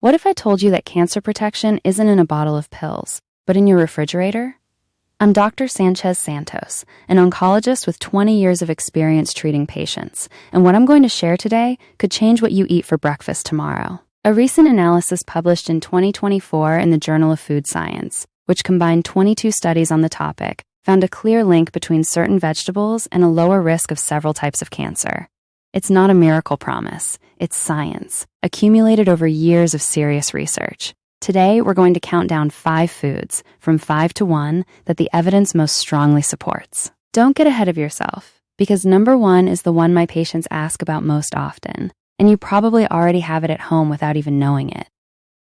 What if I told you that cancer protection isn't in a bottle of pills, but in your refrigerator? I'm Dr. Santos, an oncologist with 20 years of experience treating patients, and what I'm going to share today could change what you eat for breakfast tomorrow. A recent analysis published in 2024 in the Journal of Food Science, which combined 22 studies on the topic, found a clear link between certain vegetables and a lower risk of several types of cancer. It's not a miracle promise, it's science, accumulated over years of serious research. Today, we're going to count down 5 foods, from 5 to 1, that the evidence most strongly supports. Don't get ahead of yourself, because number 1 is the one my patients ask about most often, and you probably already have it at home without even knowing it.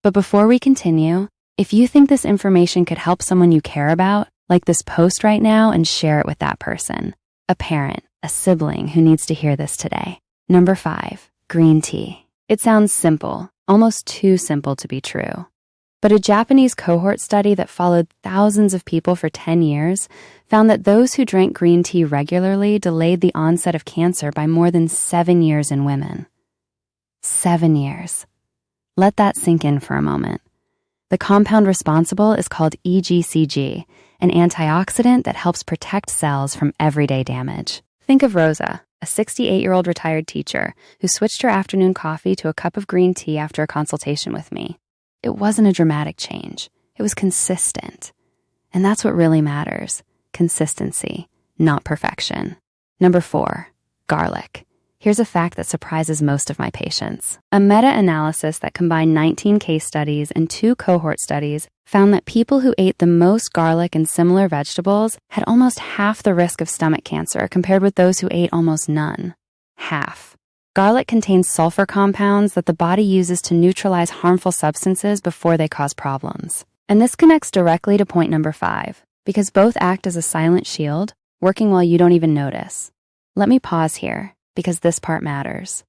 But before we continue, if you think this information could help someone you care about, like this post right now and share it with that person. A parent, a sibling who needs to hear this today. Number 5, green tea. It sounds simple, almost too simple to be true. But a Japanese cohort study that followed thousands of people for 10 years found that those who drank green tea regularly delayed the onset of cancer by more than 7 years in women. 7 years. Let that sink in for a moment. The compound responsible is called EGCG, an antioxidant that helps protect cells from everyday damage. Think of Rosa, a 68-year-old retired teacher who switched her afternoon coffee to a cup of green tea after a consultation with me. It wasn't a dramatic change. It was consistent. And that's what really matters. Consistency, not perfection. Number 4, garlic. Here's a fact that surprises most of my patients. A meta-analysis that combined 19 case studies and 2 cohort studies found that people who ate the most garlic and similar vegetables had almost half the risk of stomach cancer compared with those who ate almost none. Half. Garlic contains sulfur compounds that the body uses to neutralize harmful substances before they cause problems. And this connects directly to point number 5, because both act as a silent shield, working while you don't even notice. Let me pause here, because this part matters.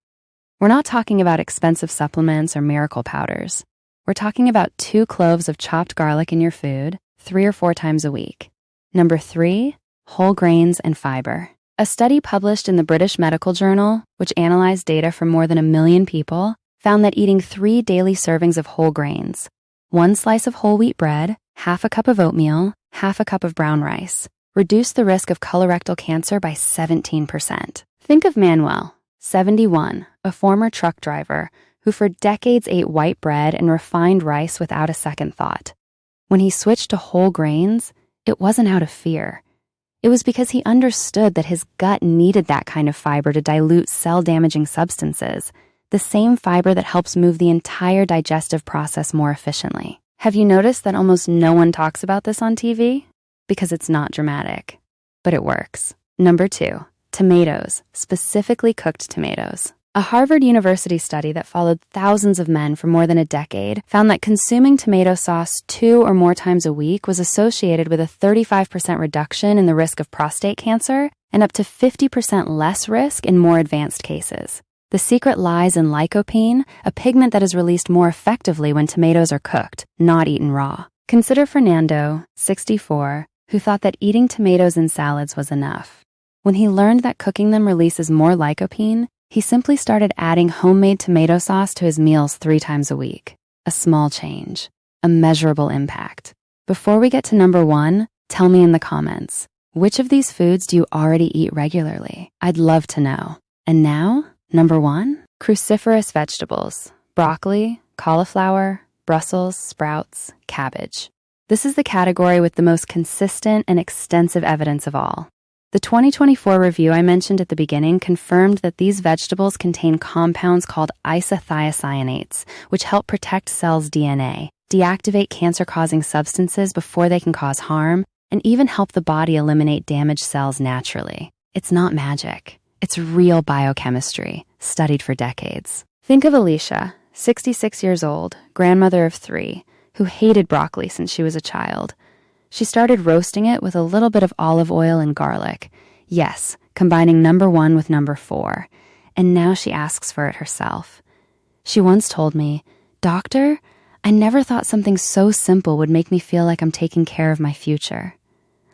We're not talking about expensive supplements or miracle powders. We're talking about 2 cloves of chopped garlic in your food 3 or 4 times a week. Number 3, whole grains and fiber. A study published in the British Medical Journal, which analyzed data from more than 1 million people, found that eating 3 daily servings of whole grains, 1 slice of whole wheat bread, half a cup of oatmeal, half a cup of brown rice, reduced the risk of colorectal cancer by 17%. Think of Manuel, 71, a former truck driver who for decades ate white bread and refined rice without a second thought. When he switched to whole grains, it wasn't out of fear. It was because he understood that his gut needed that kind of fiber to dilute cell-damaging substances, the same fiber that helps move the entire digestive process more efficiently. Have you noticed that almost no one talks about this on TV? Because it's not dramatic, but it works. Number 2. Tomatoes, specifically cooked tomatoes. A Harvard University study that followed thousands of men for more than a decade found that consuming tomato sauce 2 or more times a week was associated with a 35% reduction in the risk of prostate cancer and up to 50% less risk in more advanced cases. The secret lies in lycopene, a pigment that is released more effectively when tomatoes are cooked, not eaten raw. Consider Fernando, 64, who thought that eating tomatoes in salads was enough. When he learned that cooking them releases more lycopene, he simply started adding homemade tomato sauce to his meals 3 times a week. A small change, a measurable impact. Before we get to number 1, tell me in the comments, which of these foods do you already eat regularly? I'd love to know. And now, number 1, cruciferous vegetables, broccoli, cauliflower, Brussels, sprouts, cabbage. This is the category with the most consistent and extensive evidence of all. The 2024 review I mentioned at the beginning confirmed that these vegetables contain compounds called isothiocyanates, which help protect cells' DNA, deactivate cancer-causing substances before they can cause harm, and even help the body eliminate damaged cells naturally. It's not magic. It's real biochemistry, studied for decades. Think of Alicia, 66 years old, grandmother of 3, who hated broccoli since she was a child. She started roasting it with a little bit of olive oil and garlic. Yes, combining number 1 with number 4. And now she asks for it herself. She once told me, "Doctor, I never thought something so simple would make me feel like I'm taking care of my future."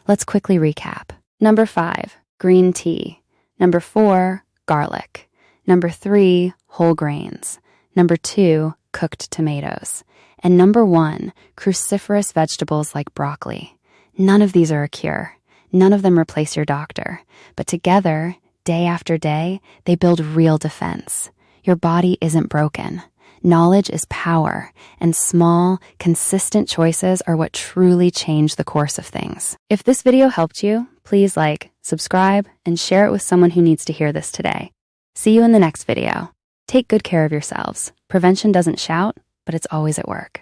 Let's quickly recap. Number 5, green tea. Number 4, garlic. Number 3, whole grains. Number 2, cooked tomatoes. And number 1, cruciferous vegetables like broccoli. None of these are a cure. None of them replace your doctor. But together, day after day, they build real defense. Your body isn't broken. Knowledge is power, and small, consistent choices are what truly change the course of things. If this video helped you, please like, subscribe, and share it with someone who needs to hear this today. See you in the next video. Take good care of yourselves. Prevention doesn't shout, but it's always at work.